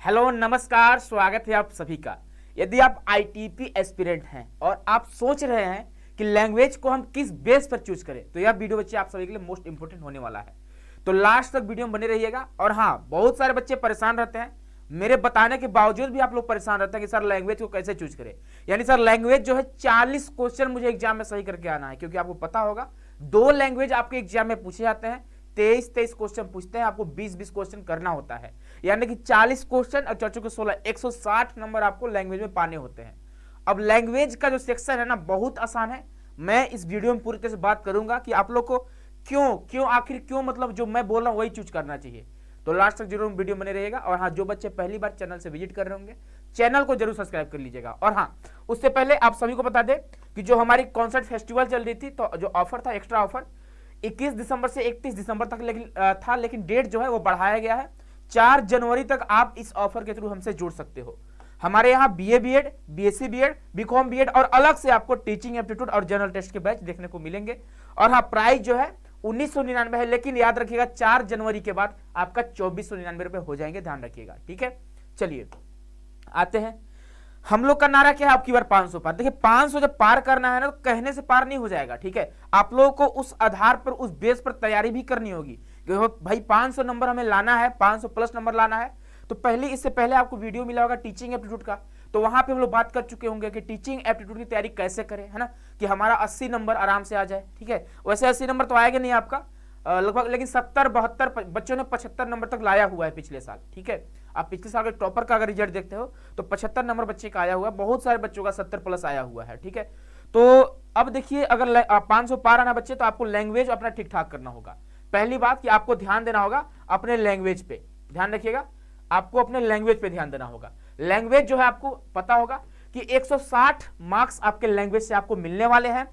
Hello नमस्कार, स्वागत है आप सभी का। यदि आप आईटीपी एस्पिरेंट हैं और आप सोच रहे हैं कि लैंग्वेज को हम किस बेस पर चूज करें, तो यह वीडियो बच्चे आप सभी के लिए मोस्ट इंपोर्टेंट होने वाला है। तो लास्ट तक वीडियो में बने रहिएगा। और हाँ, बहुत सारे बच्चे परेशान रहते हैं, मेरे बताने के बावजूद भी आप लोग परेशान रहते हैं कि सर लैंग्वेज को कैसे चूज करें। यानी सर लैंग्वेज जो है 40 क्वेश्चन मुझे एग्जाम में सही करके आना है, क्योंकि आपको पता होगा 2 लैंग्वेज आपके एग्जाम में पूछे जाते हैं। 23 क्वेश्चन पूछते हैं, आपको 20 क्वेश्चन करना होता है। यानी कि 40 क्वेश्चन और 4 के 16, 160 नंबर आपको लैंग्वेज में पाने होते हैं। अब लैंग्वेज का जो सेक्शन है ना, बहुत आसान है। मैं इस वीडियो में पूरी तरह से बात करूंगा कि आप लोग को क्यों मतलब जो मैं बोल रहा हूं वही चूज करना चाहिए। तो लास्ट तक जरूर वीडियो बने रहेगा। और हाँ, जो बच्चे पहली बार चैनल से विजिट कर रहे होंगे, चैनल को जरूर सब्सक्राइब कर लीजिएगा। और हाँ, उससे पहले आप सभी को बता दें कि जो हमारी कॉन्सर्ट फेस्टिवल चल रही थी, तो जो ऑफर था, एक्स्ट्रा ऑफर 21 दिसंबर से 31 दिसंबर तक लेकिन डेट जो है वो बढ़ाया गया है। 4 जनवरी तक आप इस ऑफर के थ्रू हमसे जुड़ सकते हो। हमारे यहाँ BA BEd, BSc BEd, BCom BEd और अलग से आपको टीचिंग एप्टीट्यूड और जनरल टेस्ट के बैच देखने को मिलेंगे। और हाँ, प्राइस जो है 1999 है, लेकिन याद रखिएगा 4 जनवरी के बाद आपका 2499 रुपए हो जाएंगे, ध्यान रखिएगा। ठीक है, चलिए आते हैं। हम लोग का नारा क्या है, आपकी बार 500 पार। देखिए 500 जब पार करना है ना, तो कहने से पार नहीं हो जाएगा। ठीक है, आप लोगों को उस आधार पर, उस बेस पर तैयारी भी करनी होगी कि भाई 500 नंबर हमें लाना है, 500 प्लस नंबर लाना है। तो इससे पहले आपको वीडियो मिला होगा टीचिंग एप्टीट्यूड का, तो वहां पे हम लोग बात कर चुके होंगे कि टीचिंग एप्टीट्यूड की तैयारी कैसे करें, है ना, कि हमारा 80 नंबर आराम से आ जाए। ठीक है, वैसे 80 नंबर तो आएगा नहीं आपका लगभग, लेकिन 70-72 बच्चों ने 75 नंबर तक लाया हुआ है पिछले साल। ठीक है, आप पिछले साल के टॉपर का अगर रिजल्ट देखते हो तो 75 नंबर बच्चे का आया हुआ है, बहुत सारे बच्चों का 70 प्लस आया हुआ है। ठीक है, तो अब देखिए, अगर 500 पार आना बच्चे, तो आपको लैंग्वेज अपना ठीक ठाक करना होगा। पहली बात कि आपको ध्यान देना होगा अपने लैंग्वेज पे, ध्यान रखिएगा, आपको अपने लैंग्वेज पे ध्यान देना होगा। लैंग्वेज जो है आपको पता होगा कि 160 मार्क्स आपके लैंग्वेज से आपको मिलने वाले हैं।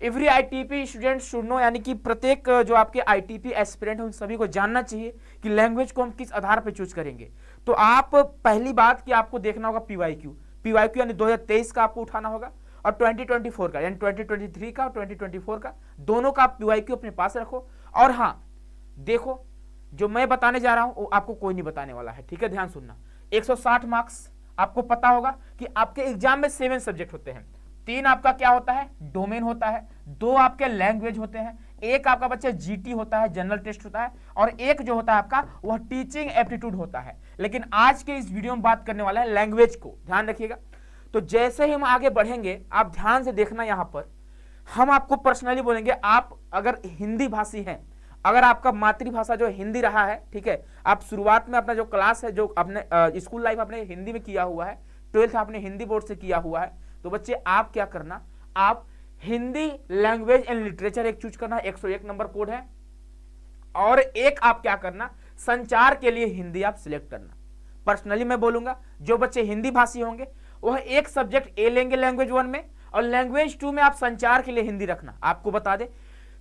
Every ITP student should know, यानी कि प्रत्येक जो आपके आईटीपी एस्पिरेंट है उन सभी को जानना चाहिए कि लैंग्वेज को हम किस आधार पर चूज करेंगे। तो आप पहली बात कि आपको देखना होगा पीवाईक्यू यानी 2023 का आपको उठाना होगा, और 2024 का यानी 2023 का और 2024 का, दोनों का आप पीवाईक्यू अपने पास रखो। और हाँ देखो, जो मैं बताने जा रहा हूं वो आपको कोई नहीं बताने वाला है। ठीक है, ध्यान सुनना। 160 मार्क्स, आपको पता होगा कि आपके एग्जाम में 7 सब्जेक्ट होते हैं। 3 आपका क्या होता है, डोमेन होता है, 2 आपके लैंग्वेज होते हैं, 1 आपका बच्चे जीटी होता है, जनरल टेस्ट होता है, और 1 जो होता है आपका वह टीचिंग एप्टीट्यूड होता है। लेकिन आज के इस वीडियो में बात करने वाला है लैंग्वेज को, ध्यान रखिएगा। तो जैसे ही हम आगे बढ़ेंगे, आप ध्यान से देखना, यहां पर हम आपको पर्सनली बोलेंगे, आप अगर हिंदी भाषी हैं, अगर आपका मातृभाषा जो हिंदी रहा है, ठीक है, आप शुरुआत में अपना जो क्लास है, जो अपने स्कूल लाइफ आपने हिंदी में किया हुआ है, 12th आपने हिंदी बोर्ड से किया हुआ है, तो बच्चे आप क्या करना, आप हिंदी लैंग्वेज एंड लिटरेचर एक चूज करना, 101 नंबर कोड है। और एक आप क्या करना, संचार के लिए हिंदी आप सिलेक्ट करना। पर्सनली मैं बोलूंगा, जो बच्चे हिंदी भाषी होंगे वह एक सब्जेक्ट ए लेंगे लैंग्वेज 1 में, और लैंग्वेज 2 में आप संचार के लिए हिंदी रखना। आपको बता दे,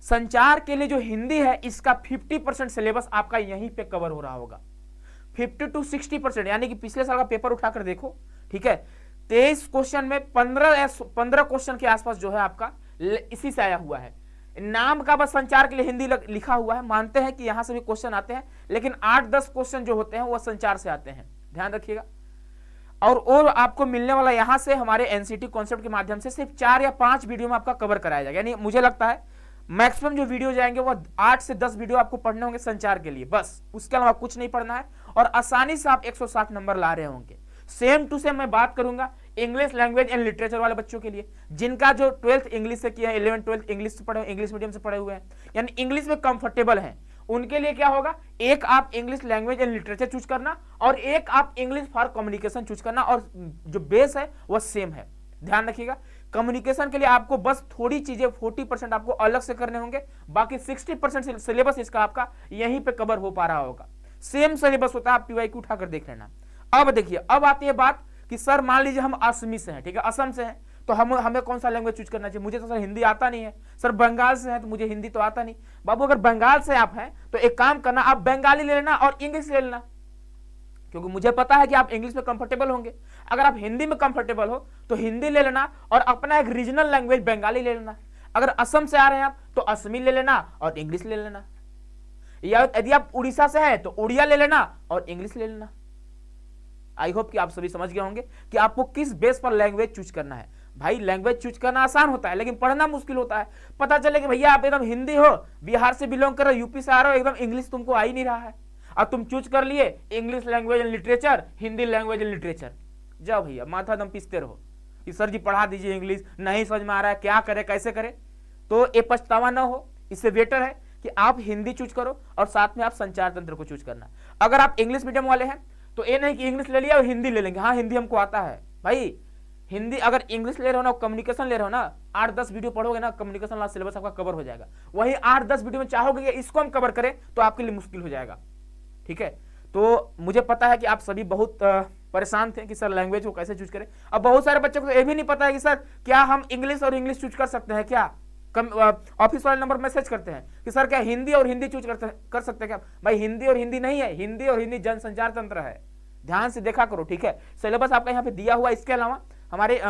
संचार के लिए जो हिंदी है, इसका 50% सिलेबस आपका यहीं पे कवर हो रहा होगा, 50 to 60%। यानी कि पिछले साल का पेपर उठाकर देखो, ठीक है, 23 क्वेश्चन में 15 क्वेश्चन के आसपास जो है आपका इसी से आया हुआ है। नाम का बस संचार के लिए हिंदी लिखा हुआ है, मानते हैं कि यहां से भी क्वेश्चन आते हैं, लेकिन 8-10 क्वेश्चन जो होते हैं वह संचार से आते हैं, ध्यान रखिएगा। और आपको मिलने वाला यहां से हमारे एनसीटी कॉन्सेप्ट के माध्यम से सिर्फ 4 या 5 वीडियो में आपका कवर कराया जाएगा। यानी मुझे लगता है मैक्सिमम जो वीडियो जाएंगे वो 8 से 10 वीडियो आपको पढ़ने होंगे संचार के लिए, बस उसके अलावा कुछ नहीं पढ़ना है, और आसानी से आप 160 नंबर ला रहे होंगे। सेम टू सेम मैं बात करूंगा इंग्लिश लैंग्वेज एंड लिटरेचर वाले बच्चों के लिए, जिनका जो 12th इंग्लिश से किया है, 11th 12th इंग्लिश से पढ़े, इंग्लिश मीडियम से पढ़े हुए हैं, यानी इंग्लिश में कंफर्टेबल हैं, उनके लिए क्या होगा, एक आप English language and literature choose करना, और एक आप इंग्लिश फॉर कम्युनिकेशन चूज करना, और जो बेस है वह सेम है, ध्यान रखिएगा। कम्युनिकेशन के लिए आपको बस थोड़ी चीजें 40% आपको अलग से करने होंगे, बाकी 60% सिलेबस इसका आपका यहीं पे कवर हो पा रहा होगा। सेम सिलेबस होता है, आप पीवाईक्यू उठाकर देख लेना। अब देखिए, अब आती है बात कि सर मान लीजिए हम असमी से हैं, ठीक है, असम से हैं, तो हमें कौन सा लैंग्वेज चूज करना चाहिए। मुझे तो सर हिंदी आता नहीं है। सर बंगाल से हैं तो मुझे हिंदी तो आता नहीं। बाबू अगर बंगाल से आप हैं तो एक काम करना, आप बंगाली ले लेना और इंग्लिश ले लेना, क्योंकि मुझे पता है कि आप इंग्लिश में कंफर्टेबल होंगे। अगर आप हिंदी में कंफर्टेबल हो तो हिंदी ले लेना, और अपना एक रीजनल लैंग्वेज बंगाली ले लेना। अगर असम से आ रहे हैं आप तो असमी ले लेना और इंग्लिश ले लेना, या यदि आप उड़ीसा से हैं तो उड़िया ले लेना और इंग्लिश ले लेना। आई होप कि आप सभी समझ गए होंगे कि आपको किस बेस पर लैंग्वेज चूज करना है। भाई लैंग्वेज चूज करना आसान होता है लेकिन पढ़ना मुश्किल होता है। पता चले कि भैया आप एकदम हिंदी हो, बिहार से बिलोंग कर रहे हो, यूपी से आ रहे हो, एकदम इंग्लिश तुमको आ ही नहीं रहा है, अब तुम चूज कर लिए English language and literature, Hindi language and literature. जाओ भैया माथा दम पीसते रहो कि सर जी पढ़ा दीजिए, इंग्लिश नहीं समझ में आ रहा है, क्या करे कैसे करे। तो ये पछतावा ना हो, इससे बेटर है कि आप हिंदी चूज करो और साथ में आप संचार तंत्र को चूज करना। अगर आप इंग्लिश मीडियम वाले हैं तो ये नहीं कि इंग्लिश ले लिया और हिंदी ले लेंगे, हाँ हिंदी हमको आता है। भाई हिंदी अगर इंग्लिश ले रहे हो ना, कम्युनिकेशन ले रहे हो ना, 8-10 वीडियो पढ़ोगे ना, कम्युनिकेशन वाला सिलेबस आपका कवर हो जाएगा। वही 8-10 वीडियो में चाहोगे कि इसको हम कवर करें तो आपके लिए मुश्किल हो जाएगा। ठीक है, तो मुझे पता है कि आप सभी बहुत परेशान थे कि सर लैंग्वेज को कैसे चूज करें। अब बहुत सारे बच्चों को ये भी नहीं पता है कि सर क्या हम इंग्लिश और इंग्लिश चूज कर सकते हैं क्या। ऑफिस वाले नंबर मैसेज करते हैं कि सर क्या हिंदी और हिंदी चूज कर सकते हैं क्या। भाई हिंदी और हिंदी नहीं है, हिंदी और हिंदी जनसंचार तंत्र है, ध्यान से देखा करो। ठीक है, सिलेबस आपका यहाँ पे दिया हुआ, इसके अलावा हमारे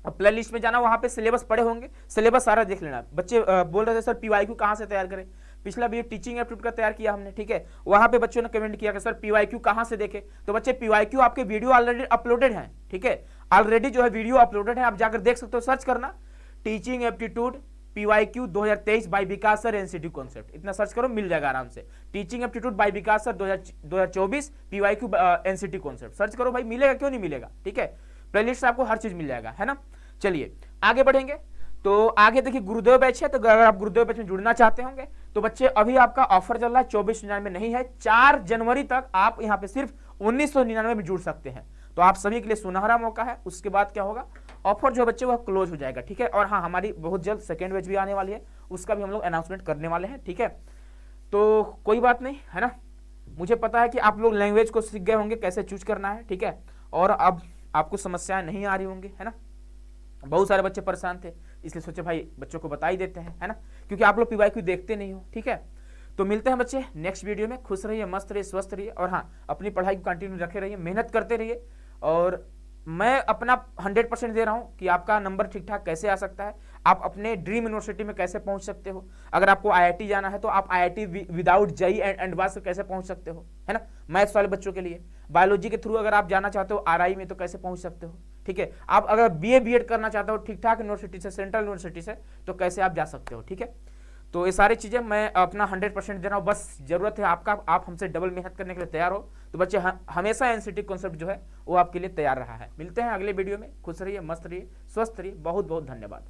प्ले लिस्ट में जाना, वहां पे सिलेबस पड़े होंगे, सिलेबस सारा देख लेना। बच्चे बोल रहे थे सर पीवाईक्यू कहाँ से तैयार करें, पिछला वीडियो टीचिंग एप्टीट्यूड का तैयार किया हमने। ठीक है, वहां पे बच्चों ने कमेंट किया कि सर पीवाईक्यू कहाँ से देखें। तो बच्चे पीवाईक्यू आपके वीडियो ऑलरेडी अपलोडेड है। ठीक है, ऑलरेडी जो है वीडियो अपलोडेड है, आप जाकर देख सकते हो, सर्च करना टीचिंग एप्टीट्यूड पीवाईक्यू 2023 बाय विकास सर एनसीटी कॉन्सेप्ट, इतना सर्च करो मिल जाएगा आराम से। टीचिंग एप्टीट्यूड बाय विकास sir 2024 PYQ NCT concept search करो भाई, मिलेगा क्यों नहीं मिलेगा। ठीक है, प्लेलिस्ट से आपको हर चीज मिल जाएगा, है ना। चलिए आगे बढ़ेंगे। तो आगे देखिए गुरुदेव बैच है, तो अगर आप गुरुदेव बैच में जुड़ना चाहते होंगे तो बच्चे अभी आपका ऑफर चल रहा है, 2499 नहीं है, 4 जनवरी तक आप यहाँ पे सिर्फ 1999 में जुड़ सकते हैं। तो आप सभी के लिए सुनहरा मौका है। उसके बाद क्या होगा, ऑफर जो बच्चे वह क्लोज हो जाएगा। ठीक है, और हाँ हमारी बहुत जल्द सेकेंड बैच भी आने वाली है, उसका भी हम लोग अनाउंसमेंट करने वाले हैं। ठीक है, तो कोई बात नहीं, है ना। मुझे पता है कि आप लोग लैंग्वेज को सीख गए होंगे कैसे चूज करना है। ठीक है, और अब आपको समस्याएं नहीं आ रही होंगी, है ना। बहुत सारे बच्चे परेशान थे, इसलिए सोचे भाई बच्चों को बता ही देते हैं, है ना, क्योंकि आप लोग पीवाईक्यू देखते नहीं हो। ठीक है, तो मिलते हैं बच्चे नेक्स्ट वीडियो में। खुश रहिए, मस्त रहिए, स्वस्थ रहिए, और हाँ अपनी पढ़ाई को कंटिन्यू रखे रहिए, मेहनत करते रहिए। और मैं अपना 100% दे रहा हूँ कि आपका नंबर ठीक ठाक कैसे आ सकता है, आप अपने ड्रीम यूनिवर्सिटी में कैसे पहुंच सकते हो। अगर आपको आईआईटी जाना है तो आप IIT without JEE and advance कैसे पहुंच सकते हो, है ना, मैथ्स वाले बच्चों के लिए। बायोलॉजी के थ्रू अगर आप जाना चाहते हो आरआई में तो कैसे पहुंच सकते हो। ठीक है, आप अगर बीए बीएड करना चाहते हो ठीक ठाक यूनिवर्सिटी से, सेंट्रल यूनिवर्सिटी से, तो कैसे आप जा सकते हो। ठीक है, तो ये सारी चीजें मैं अपना 100% दे रहा हूँ, बस जरूरत है आपका, आप हमसे डबल मेहनत करने के लिए तैयार हो। तो बच्चे हमेशा एनसीटी कॉन्सेप्ट जो है वो आपके लिए तैयार रहा है। मिलते हैं अगले वीडियो में, खुश रहिए, मस्त रहिए, स्वस्थ रहिए, बहुत बहुत धन्यवाद।